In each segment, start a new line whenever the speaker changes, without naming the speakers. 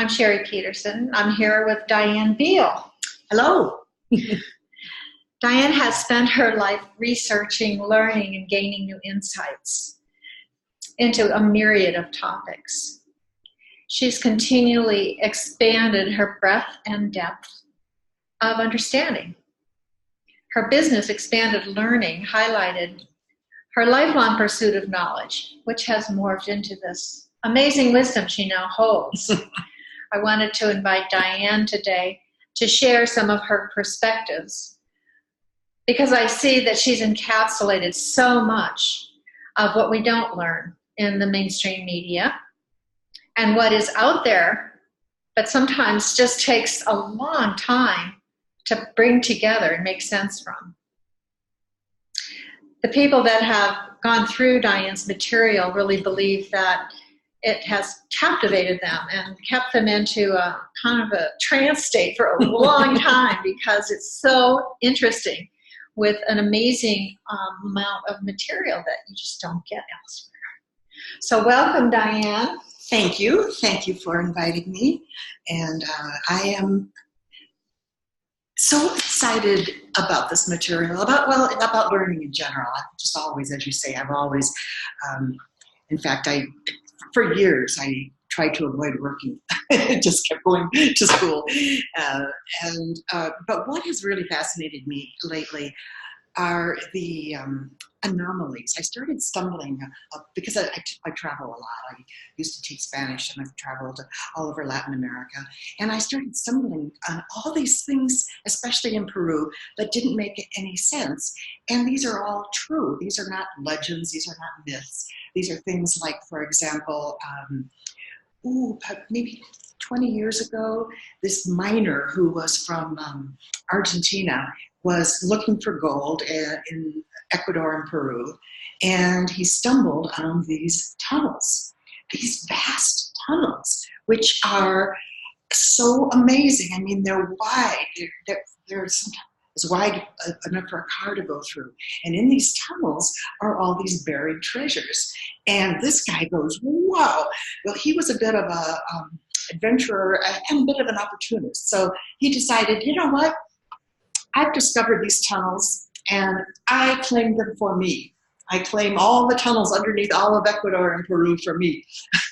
I'm Sherry Peterson. I'm here with Diane Beale.
Hello.
Diane has spent her life researching, learning, and gaining new insights into a myriad of topics. She's continually expanded her breadth and depth of understanding. Her business, Expanded Learning, highlighted her lifelong pursuit of knowledge, which has morphed into this amazing wisdom she now holds. I wanted to invite Diane today to share some of her perspectives because I see that she's encapsulated so much of what we don't learn in the mainstream media and what is out there, but sometimes just takes a long time to bring together and make sense from. The people that have gone through Diane's material really believe that it has captivated them and kept them into a kind of a trance state for a long time because it's so interesting with an amazing amount of material that you just don't get elsewhere. So welcome, Diane.
Thank you. Thank you for inviting me. And I am so excited about this material, about learning in general. I've just always, as you say, I've always, in fact, for years, I tried to avoid working. Just kept going to school. But what has really fascinated me lately are the anomalies. I started stumbling because I travel a lot. I used to teach Spanish and I've traveled all over Latin America. And I started stumbling on all these things, especially in Peru, that didn't make any sense. And these are all true. These are not legends. These are not myths. These are things like, for example, maybe 20 years ago, this miner who was from Argentina was looking for gold in Ecuador and Peru, and he stumbled on these tunnels, these vast tunnels, which are so amazing. I mean, they're wide. They're sometimes as wide enough for a car to go through. And in these tunnels are all these buried treasures. And this guy goes, wow. Well, he was a bit of a adventurer and a bit of an opportunist. So he decided, you know what? I've discovered these tunnels and I claim them for me. I claim all the tunnels underneath all of Ecuador and Peru for me.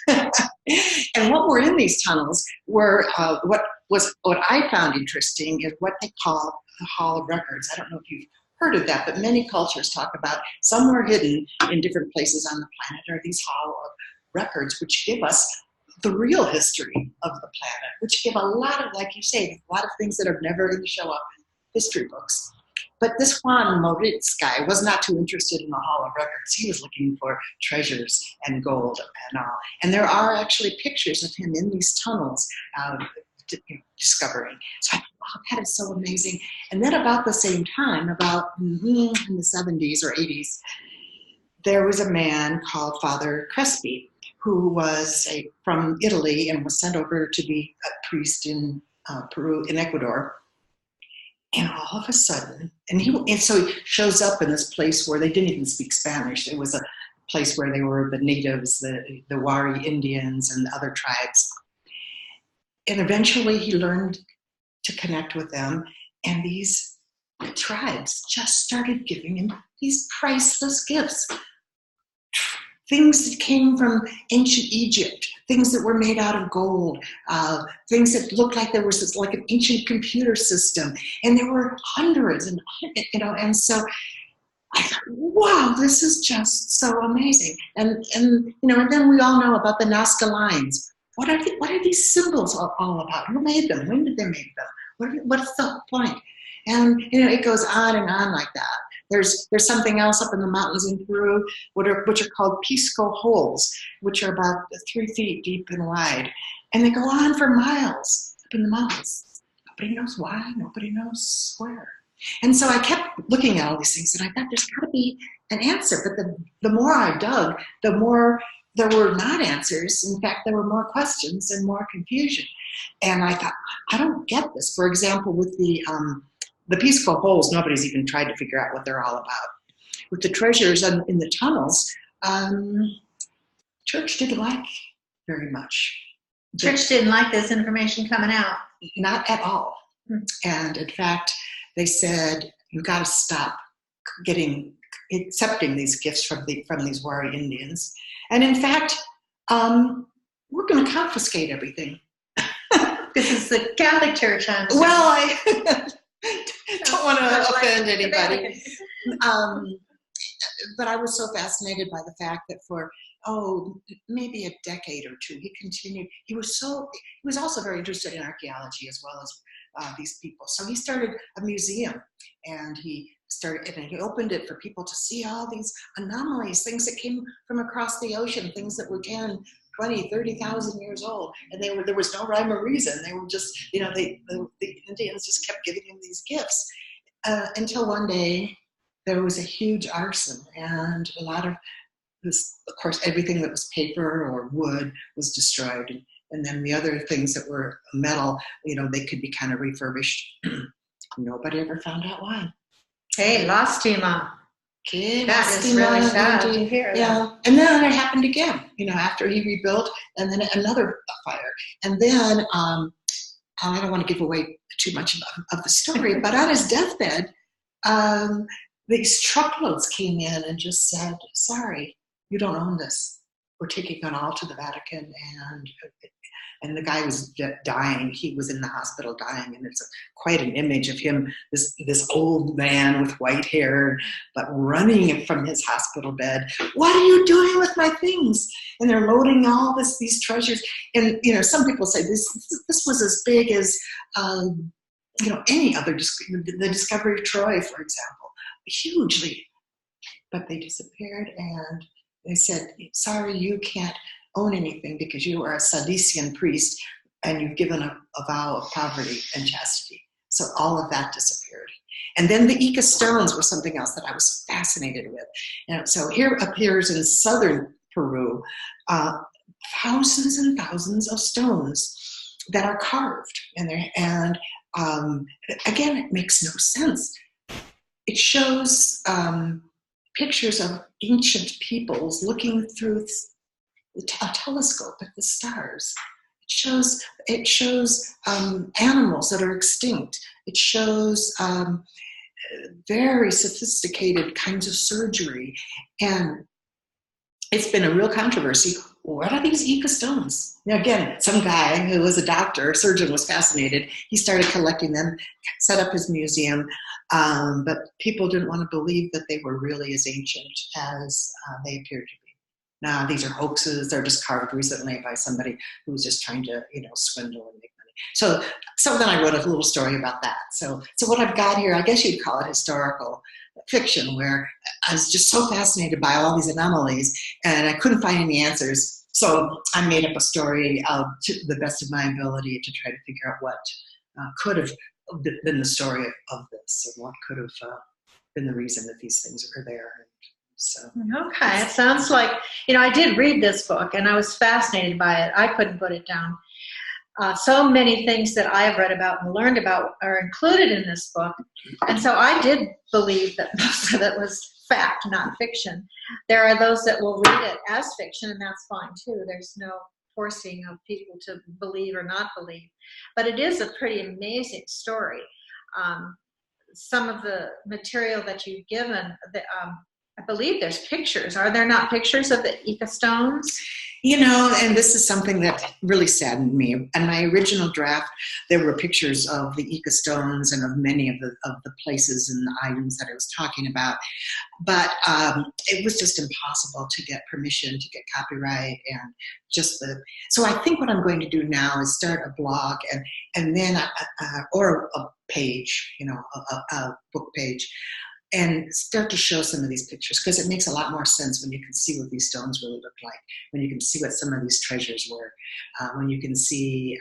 And what were in these tunnels were what I found interesting is what they call the Hall of Records. I don't know if you've heard of that, but many cultures talk about somewhere hidden in different places on the planet are these Hall of Records, which give us the real history of the planet, which give a lot of, like you say, a lot of things that are never going to show up in history books. But this Juan Moritz guy was not too interested in the Hall of Records. He was looking for treasures and gold and all. And there are actually pictures of him in these tunnels discovering. So I thought, wow, that is so amazing. And then about the same time, about in the 70s or 80s, there was a man called Father Crespi who was from Italy and was sent over to be a priest in Peru, in Ecuador. And all of a sudden, and so he shows up in this place where they didn't even speak Spanish. It was a place where they were the natives, the Wari Indians and the other tribes. And eventually he learned to connect with them. And these tribes just started giving him these priceless gifts. Things that came from ancient Egypt, things that were made out of gold, things that looked like there was like an ancient computer system, and there were hundreds, and so I thought, wow, this is just so amazing. And then we all know about the Nazca lines. What are these symbols all about? Who made them? When did they make them? What's the point? And it goes on and on like that. There's something else up in the mountains in Peru, which are called Pisco holes, which are about 3 feet deep and wide. And they go on for miles up in the mountains. Nobody knows why, nobody knows where. And so I kept looking at all these things and I thought there's gotta be an answer. But the more I dug, the more there were not answers. In fact, there were more questions and more confusion. And I thought, I don't get this. For example, with the Pisco holes, nobody's even tried to figure out what they're all about. With the treasures in the tunnels, church didn't like very much.
Church didn't like this information coming out.
Not at all. And in fact, they said, you've got to stop accepting these gifts from these warrior Indians. And in fact, we're going to confiscate everything.
This is the Catholic Church.
Well, I don't want to offend anybody. But I was so fascinated by the fact that for maybe a decade or two, he continued. He was also very interested in archaeology as well as these people. So he started a museum, and he opened it for people to see all these anomalies, things that came from across the ocean, things that were 10, 20, 30,000 years old, and there was no rhyme or reason. They were just, the Indians just kept giving him these gifts until one day there was a huge arson, and a lot of this, of course, everything that was paper or wood was destroyed, and then the other things that were metal, they could be kind of refurbished. Nobody ever found out why.
Hey, lástima.
Okay,
that is really sad to hear.
Yeah, and then it happened again. After he rebuilt, and then another fire, and then I don't want to give away too much of the story, but on his deathbed, these truckloads came in and just said, "Sorry, you don't own this. We're taking it all to the Vatican." And the guy was dying. He was in the hospital dying, and it's quite an image of him, this old man with white hair, but running from his hospital bed. "What are you doing with my things?" And they're loading all these treasures. And some people say this was as big as any other the discovery of Troy, for example, hugely. But they disappeared, and they said, "Sorry, you can't own anything because you are a Salesian priest and you've given a vow of poverty and chastity." So all of that disappeared. And then the Ica stones were something else that I was fascinated with. And so here appears in southern Peru thousands and thousands of stones that are carved. And again, it makes no sense. It shows pictures of ancient peoples looking through a telescope at the stars. It shows animals that are extinct. It shows very sophisticated kinds of surgery, and it's been a real controversy. What are these Ica stones? Again, some guy who was a doctor, a surgeon, was fascinated. He started collecting them, set up his museum, but people didn't want to believe that they were really as ancient as they appeared to be. Now, these are hoaxes. They're just carved recently by somebody who was just trying to, swindle and make money. So then I wrote a little story about that. So what I've got here, I guess you'd call it historical fiction, where I was just so fascinated by all these anomalies, and I couldn't find any answers. So I made up a story to the best of my ability to try to figure out what could have been the story of this, and what could have been the reason that these things are there. So.
Okay, it sounds like, I did read this book and I was fascinated by it. I couldn't put it down. So many things that I have read about and learned about are included in this book. And so I did believe that most of it was fact, not fiction. There are those that will read it as fiction, and that's fine too. There's no forcing of people to believe or not believe. But it is a pretty amazing story. Some of the material that you've given, I believe there's pictures. Are there not pictures of the Ica stones?
And this is something that really saddened me. In my original draft, there were pictures of the Ica stones and of many of the places and the items that I was talking about. But it was just impossible to get permission, to get copyright, and so I think what I'm going to do now is start a blog and then or a page, a book page, and start to show some of these pictures, because it makes a lot more sense when you can see what these stones really look like, when you can see what some of these treasures were, when you can see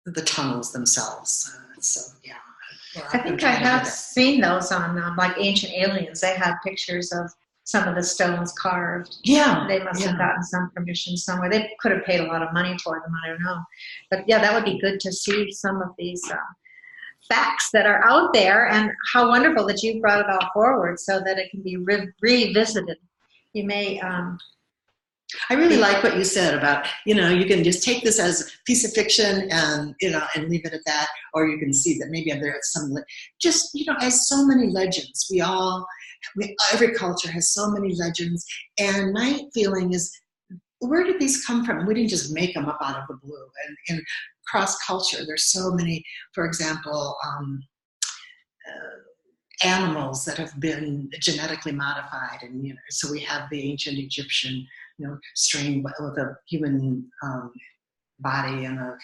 the tunnels themselves.
I think I have seen those on like Ancient Aliens. They had pictures of some of the stones carved.
Yeah.
They must have gotten some permission somewhere. They could have paid a lot of money for them, I don't know. But yeah, that would be good to see some of these facts that are out there, and how wonderful that you brought it all forward so that it can be revisited. You may
I really like what you said about, you can just take this as a piece of fiction and, and leave it at that, or you can see that maybe there's some, just, as so many legends, every culture has so many legends. And my feeling is, where did these come from? We didn't just make them up out of the blue. And in cross culture, there's so many, for example, animals that have been genetically modified. And, so we have the ancient Egyptian, strain with a human body and a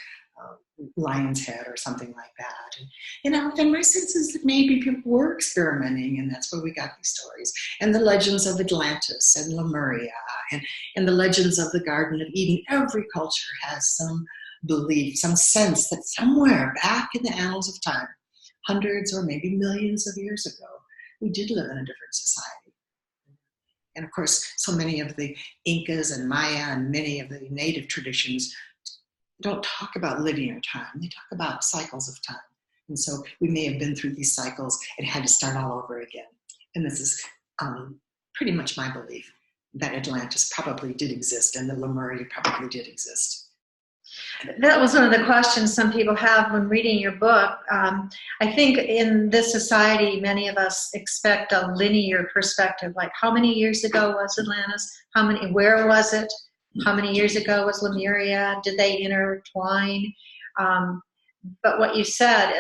lion's head or something like that. And, then my sense is that maybe people were experimenting, and that's where we got these stories. And the legends of Atlantis and Lemuria and the legends of the Garden of Eden. Every culture has some belief, some sense that somewhere back in the annals of time, hundreds or maybe millions of years ago, we did live in a different society. And of course, so many of the Incas and Maya and many of the native traditions don't talk about linear time. They talk about cycles of time. And so we may have been through these cycles and had to start all over again. And this is pretty much my belief, that Atlantis probably did exist and that Lemuria probably did exist.
That was one of the questions some people have when reading your book. I think in this society, many of us expect a linear perspective, like how many years ago was Atlantis? Where was it? How many years ago was Lemuria? Did they intertwine? But what you said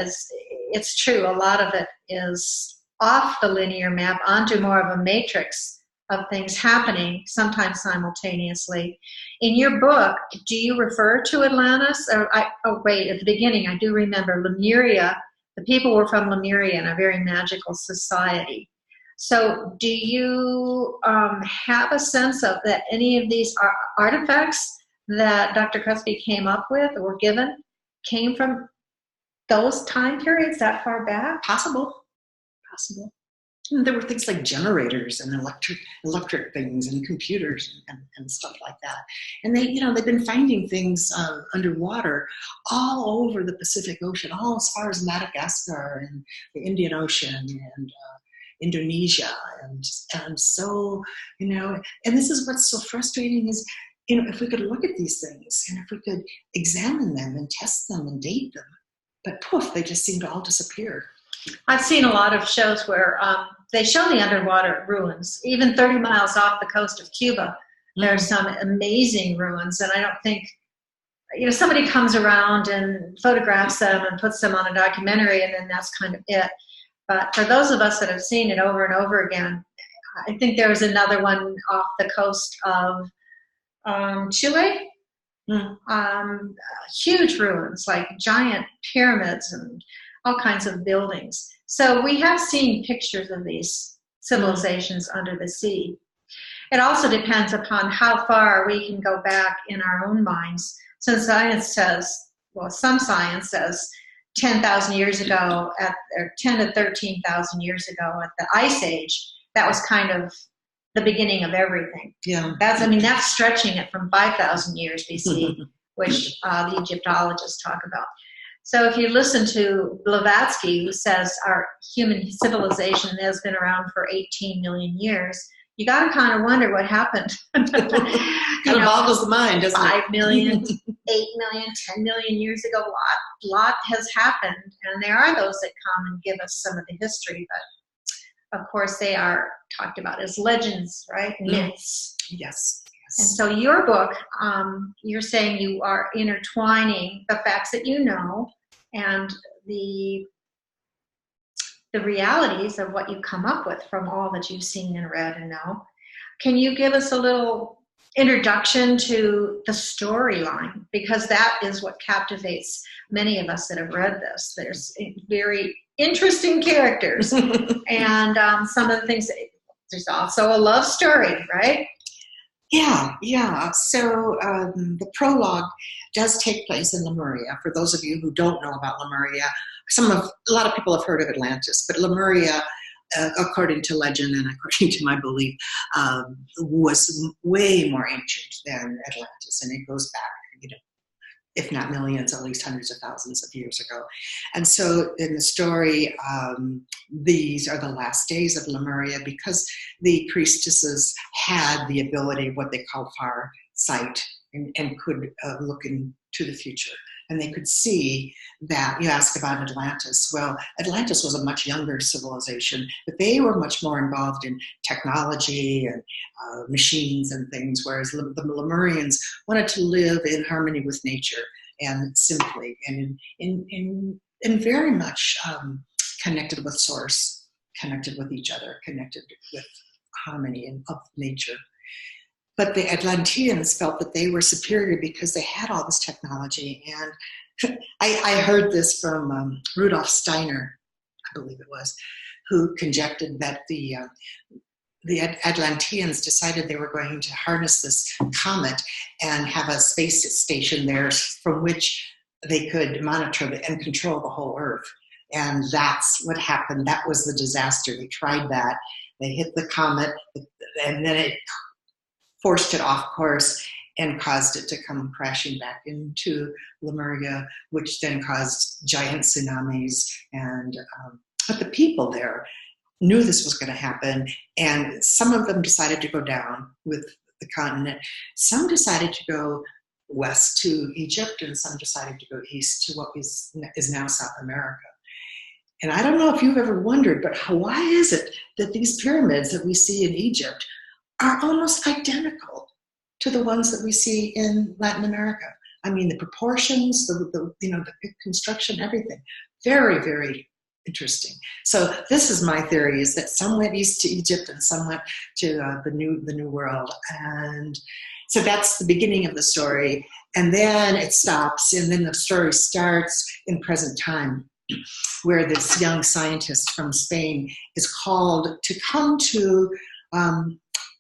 it's true. A lot of it is off the linear map onto more of a matrix of things happening, sometimes simultaneously. In your book, do you refer to Atlantis? At the beginning, I do remember Lemuria. The people were from Lemuria in a very magical society. So do you have a sense of that any of these artifacts that Dr. Crespi came up with or were given came from those time periods that far back?
Possible. And there were things like generators and electric things and computers and stuff like that. And they've been finding things underwater all over the Pacific Ocean, all as far as Madagascar and the Indian Ocean and Indonesia. And so, and this is what's so frustrating is, if we could look at these things and if we could examine them and test them and date them, but poof, they just seem to all disappear.
I've seen a lot of shows where they show the underwater ruins. Even 30 miles off the coast of Cuba, there are some amazing ruins. And I don't think, somebody comes around and photographs them and puts them on a documentary, and then that's kind of it. But for those of us that have seen it over and over again, I think there was another one off the coast of Chile. Huge ruins, like giant pyramids and all kinds of buildings. So we have seen pictures of these civilizations under the sea. It also depends upon how far we can go back in our own minds. Since science says, some science says 10,000 years ago, or 10 to 13,000 years ago at the Ice Age, that was kind of the beginning of everything.
Yeah.
That's stretching it from 5,000 years BC, which the Egyptologists talk about. So if you listen to Blavatsky, who says our human civilization has been around for 18 million years, you got to kind of wonder what happened.
Kind of boggles the mind, doesn't it?
5 million, 8 million, 10 million years ago, a lot has happened. And there are those that come and give us some of the history, but of course they are talked about as legends, right? Myths.
Yes.
And so your book, you're saying you are intertwining the facts that you know and the realities of what you come up with from all that you've seen and read and know. Can you give us a little introduction to the storyline? Because that is what captivates many of us that have read this. There's very interesting characters. And some of the things, there's also a love story, right?
Yeah. So the prologue does take place in Lemuria. For those of you who don't know about Lemuria, a lot of people have heard of Atlantis, but Lemuria, according to legend and according to my belief, was way more ancient than Atlantis, and it goes back, if not millions, at least hundreds of thousands of years ago. And so in the story, these are the last days of Lemuria because the priestesses had the ability of what they called far sight and could look into the future. And they could see that. You asked about Atlantis. Well, Atlantis was a much younger civilization, but they were much more involved in technology and machines and things, whereas the Lemurians wanted to live in harmony with nature and simply, and in very much connected with source, connected with each other, connected with harmony and of nature. But the Atlanteans felt that they were superior because they had all this technology. And I heard this from Rudolf Steiner, I believe it was, who conjectured that the Atlanteans decided they were going to harness this comet and have a space station there from which they could monitor and control the whole Earth. And that's what happened. That was the disaster. They tried that. They hit the comet, and then it forced it off course and caused it to come crashing back into Lemuria, which then caused giant tsunamis. And but the people there knew this was going to happen, and some of them decided to go down with the continent. Some decided to go west to Egypt, and some decided to go east to what is now South America. And I don't know if you've ever wondered, but why is it that these pyramids that we see in Egypt are almost identical to the ones that we see in Latin America? I mean, the proportions, the construction, everything. Very, very interesting. So this is my theory: is that some went east to Egypt and some went to the New World, and so that's the beginning of the story. And then it stops, and then the story starts in present time, where this young scientist from Spain is called to come to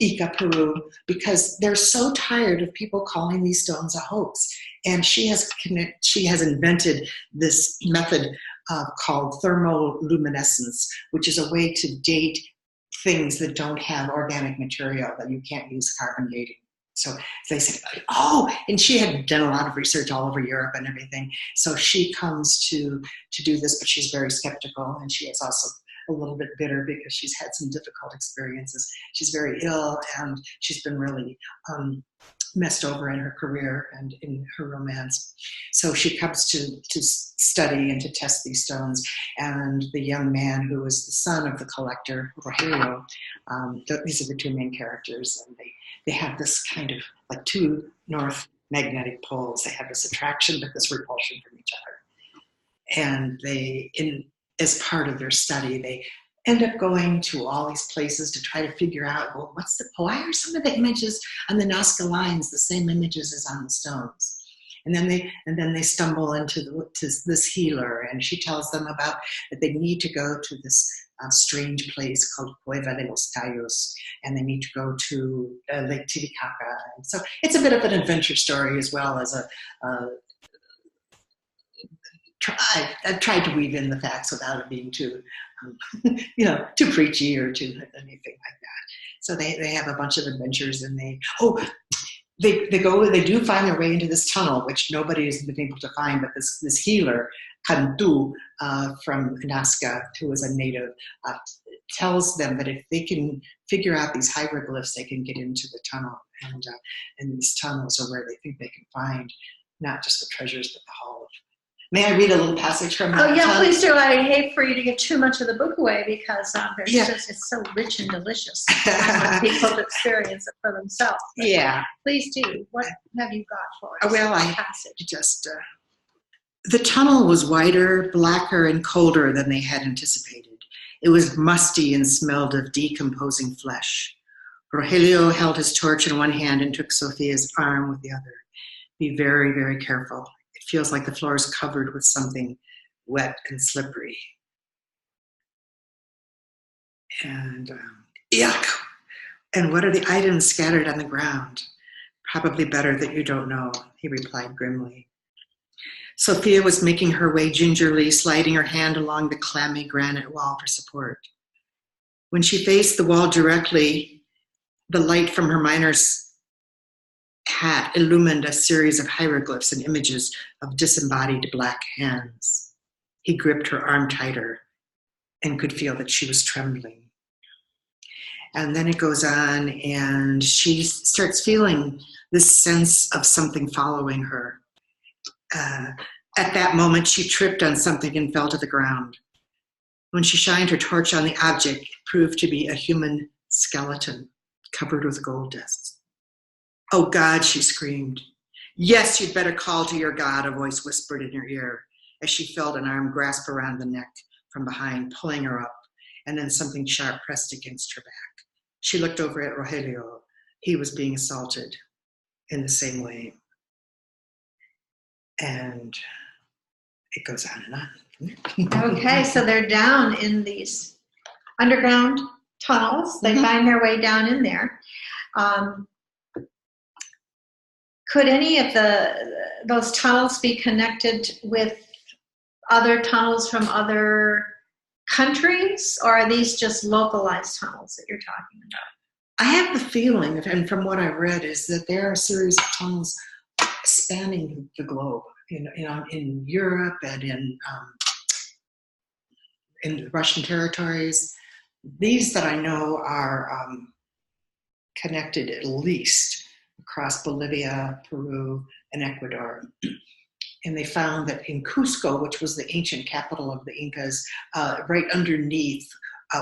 Ica, Peru, because they're so tired of people calling these stones a hoax. And she has invented this method called thermoluminescence, which is a way to date things that don't have organic material, that you can't use carbon dating. So they said, oh, and she had done a lot of research all over Europe and everything. So she comes to do this, but she's very skeptical, and she is also a little bit bitter because she's had some difficult experiences. She's very ill, and she's been really messed over in her career and in her romance. So she comes to study and to test these stones. And the young man who is the son of the collector, Rogelio, these are the two main characters, and they have this kind of like two north magnetic poles. They have this attraction but this repulsion from each other. And as part of their study, they end up going to all these places to try to figure out, well, why are some of the images on the Nazca lines the same images as on the stones? And then they stumble into this healer, and she tells them about that they need to go to this strange place called Cueva de los Tallos, and they need to go to Lake Titicaca. And so it's a bit of an adventure story as well as I've tried to weave in the facts without it being too, too preachy or too anything like that. So they have a bunch of adventures, and they do find their way into this tunnel, which nobody has been able to find, but this healer, Cantu, from Nazca, who is a native, tells them that if they can figure out these hieroglyphs, they can get into the tunnel. And these tunnels are where they think they can find not just the treasures, but the hall of. May I read a little passage from that?
Oh, yeah, please do. I hate for you to give too much of the book away because it's so rich and delicious. I want people to experience it for themselves. But
yeah.
Please do. What have you got for us?
Well, the tunnel was wider, blacker, and colder than they had anticipated. It was musty and smelled of decomposing flesh. Rogelio held his torch in one hand and took Sophia's arm with the other. Be very, very careful. It feels like the floor is covered with something wet and slippery. And yuck! And what are the items scattered on the ground? Probably better that you don't know, he replied grimly. Sophia was making her way gingerly, sliding her hand along the clammy granite wall for support. When she faced the wall directly, the light from her miner's hat illumined a series of hieroglyphs and images of disembodied black hands. He gripped her arm tighter and could feel that she was trembling. And then it goes on, and she starts feeling this sense of something following her. At that moment, she tripped on something and fell to the ground. When she shined her torch on the object, it proved to be a human skeleton covered with gold dust. "Oh God," she screamed. "Yes, you'd better call to your God," a voice whispered in her ear as she felt an arm grasp around the neck from behind, pulling her up, and then something sharp pressed against her back. She looked over at Rogelio. He was being assaulted in the same way. And it goes on and on.
Okay, so they're down in these underground tunnels. They find their way down in there. Could any of those tunnels be connected with other tunnels from other countries, or are these just localized tunnels that you're talking about?
I have the feeling, and from what I've read, is that there are a series of tunnels spanning the globe, in Europe and in the Russian territories. These that I know are connected at least across Bolivia, Peru, and Ecuador. And they found that in Cusco, which was the ancient capital of the Incas, right underneath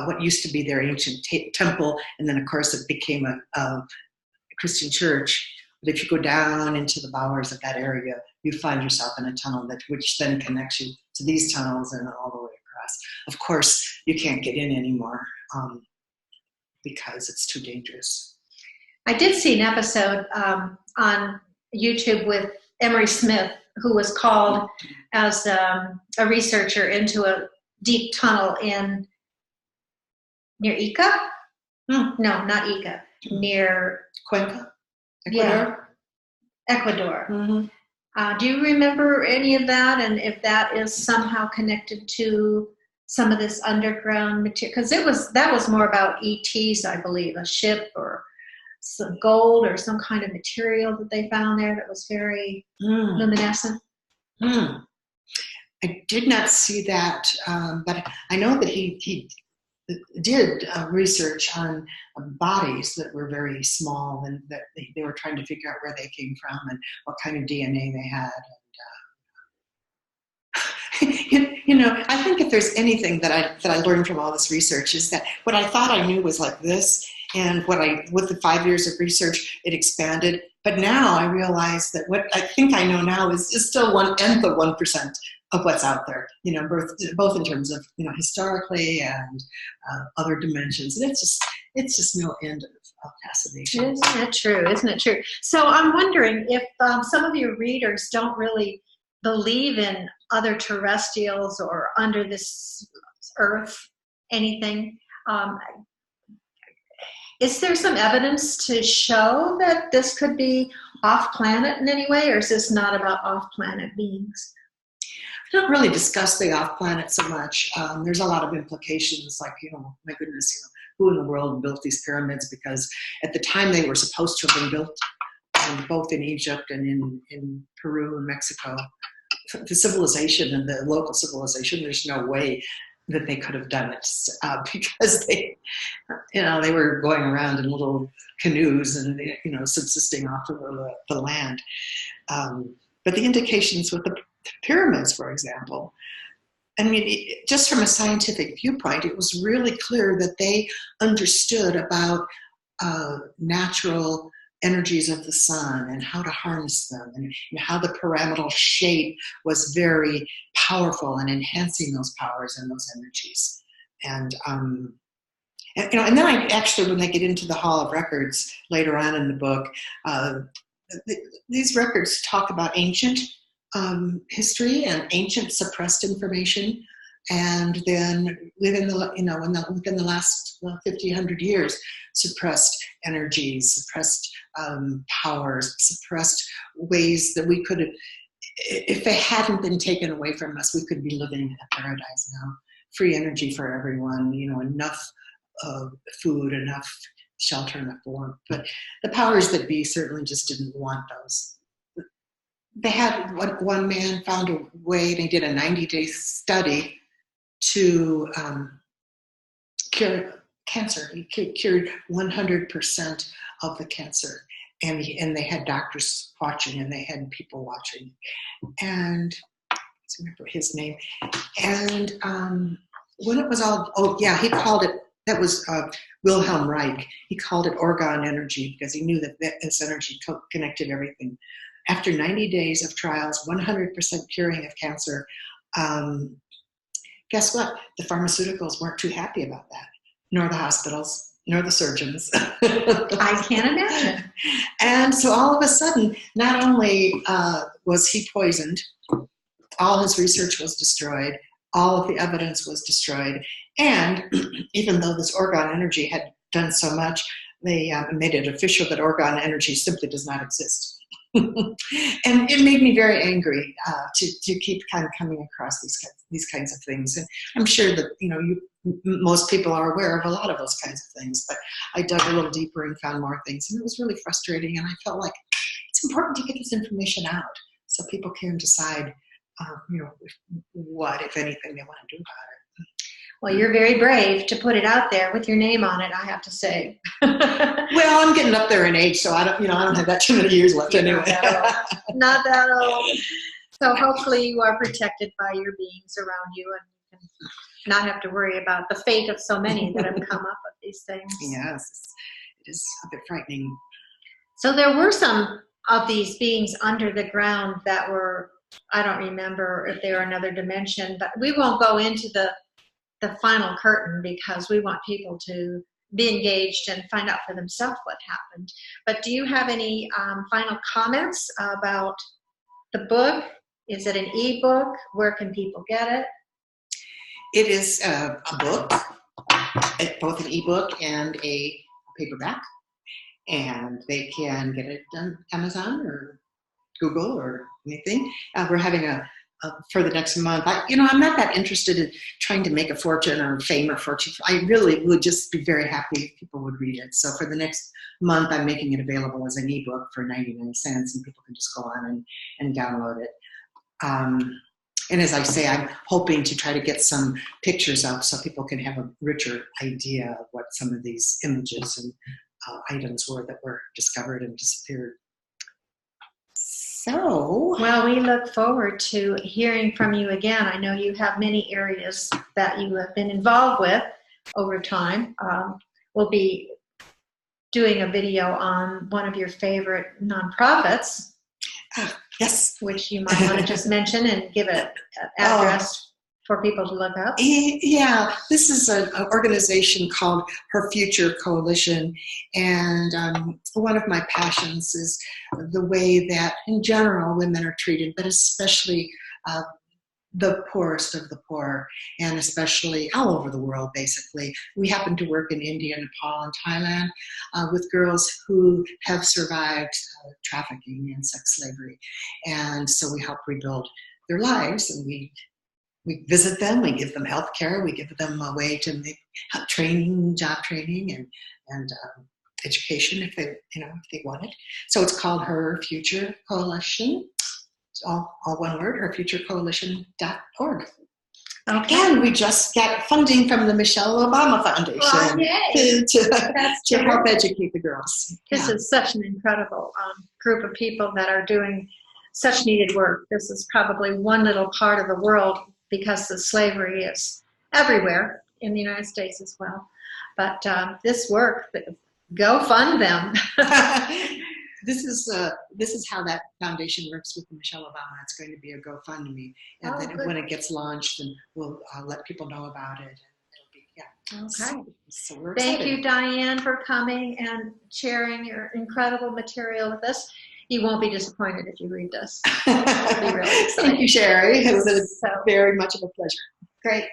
what used to be their ancient temple, and then of course it became a Christian church. But if you go down into the bowers of that area, you find yourself in a tunnel which then connects you to these tunnels and all the way across. Of course, you can't get in anymore because it's too dangerous.
I did see an episode on YouTube with Emery Smith, who was called as a researcher into a deep tunnel near Ica? No, not Ica. Near
Cuenca?
Ecuador? Yeah, Ecuador. Mm-hmm. Do you remember any of that, and if that is somehow connected to some of this underground material? Because that was more about ETs, I believe, a ship or some gold or some kind of material that they found there that was very luminescent.
I did not see that, but I know that he did research on bodies that were very small, and that they were trying to figure out where they came from and what kind of DNA they had. And, I think if there's anything that I learned from all this research is that what I thought I knew was like this, and with the 5 years of research, it expanded. But now I realize that what I think I know now is still 1/10 of 1% of what's out there, both in terms of, historically and other dimensions. And it's just no end of fascination.
Isn't it true? Isn't it true? So I'm wondering if some of your readers don't really believe in other terrestrials or under this earth, anything. Is there some evidence to show that this could be off-planet in any way, or is this not about off-planet beings?
I don't really discuss the off-planet so much. There's a lot of implications, like, my goodness, who in the world built these pyramids? Because at the time they were supposed to have been built, both in Egypt and in Peru and Mexico, the civilization and the local civilization, there's no way that they could have done it because they were going around in little canoes and, subsisting off of the land. But the indications with the pyramids, for example, I mean, just from a scientific viewpoint, it was really clear that they understood about natural energies of the sun and how to harness them, and how the pyramidal shape was very powerful in enhancing those powers and those energies. And then I actually, when they get into the Hall of Records later on in the book, these records talk about ancient history and ancient suppressed information, and then within the last 50, 100 years, suppressed energies, suppressed powers, suppressed ways that we could, if they hadn't been taken away from us, we could be living in a paradise now. Free energy for everyone, enough food, enough shelter, enough warmth. But the powers that be certainly just didn't want those. They had, one man found a way, they did a 90-day study to cure cancer. He cured 100% of the cancer. and they had doctors watching, and they had people watching, and I can't remember his name. And when it was all, he called it, that was Wilhelm Reich. He called it orgone energy because he knew that this energy connected everything. After 90 days of trials, 100% curing of cancer, guess what? The pharmaceuticals weren't too happy about that, nor the hospitals, nor the surgeons.
I can't imagine.
And so all of a sudden, not only was he poisoned, all his research was destroyed, all of the evidence was destroyed, and even though this orgone energy had done so much, they made it official that orgone energy simply does not exist. And it made me very angry to keep kind of coming across these kinds of things. And I'm sure that most people are aware of a lot of those kinds of things, but I dug a little deeper and found more things, and it was really frustrating. And I felt like it's important to get this information out so people can decide, what, if anything, they want to do about it.
Well, you're very brave to put it out there with your name on it, I have to say.
Well, I'm getting up there in age, so I don't have that too many years left anyway.
Not that old. So hopefully you are protected by your beings around you, and you can not have to worry about the fate of so many that have come up with these things.
Yes, it is a bit frightening.
So there were some of these beings under the ground that were, I don't remember if they were another dimension, but we won't go into the final curtain because we want people to be engaged and find out for themselves what happened. But do you have any final comments about the book? Is it an ebook? Where can people get it?
It is a book, both an ebook and a paperback, and they can get it on Amazon or Google or anything. We're having for the next month. I'm not that interested in trying to make a fortune or fame or fortune. I really would just be very happy if people would read it. So for the next month, I'm making it available as an ebook for 99 cents, and people can just go on and download it. And as I say, I'm hoping to try to get some pictures up so people can have a richer idea of what some of these images and items were that were discovered and disappeared. So,
well, we look forward to hearing from you again. I know you have many areas that you have been involved with over time. We'll be doing a video on one of your favorite nonprofits.
Yes.
Which you might want to just mention and give an address for people to look up.
Yeah, this is an organization called Her Future Coalition, and one of my passions is the way that, in general, women are treated, but especially the poorest of the poor, and especially all over the world, basically. We happen to work in India, Nepal, and Thailand with girls who have survived trafficking and sex slavery. And so we help rebuild their lives, and we visit them, we give them health care, we give them a way to make training, job training, and education if they want it. So it's called Her Future Coalition. It's all one word, herfuturecoalition.org. Okay. And we just got funding from the Michelle Obama Foundation to help educate the girls.
This is such an incredible group of people that are doing such needed work. This is probably one little part of the world because the slavery is everywhere in the United States as well. But this work, go fund them.
This is how that foundation works with Michelle Obama. It's going to be a GoFundMe, and then when it gets launched, and we'll let people know about it. And it'll be
Okay.
So we're
Thank
excited.
you, Diane, for coming and sharing your incredible material with us. You won't be disappointed if you read this. It'll be really exciting.
Thank you, Sherry. It was very much of a pleasure.
Great.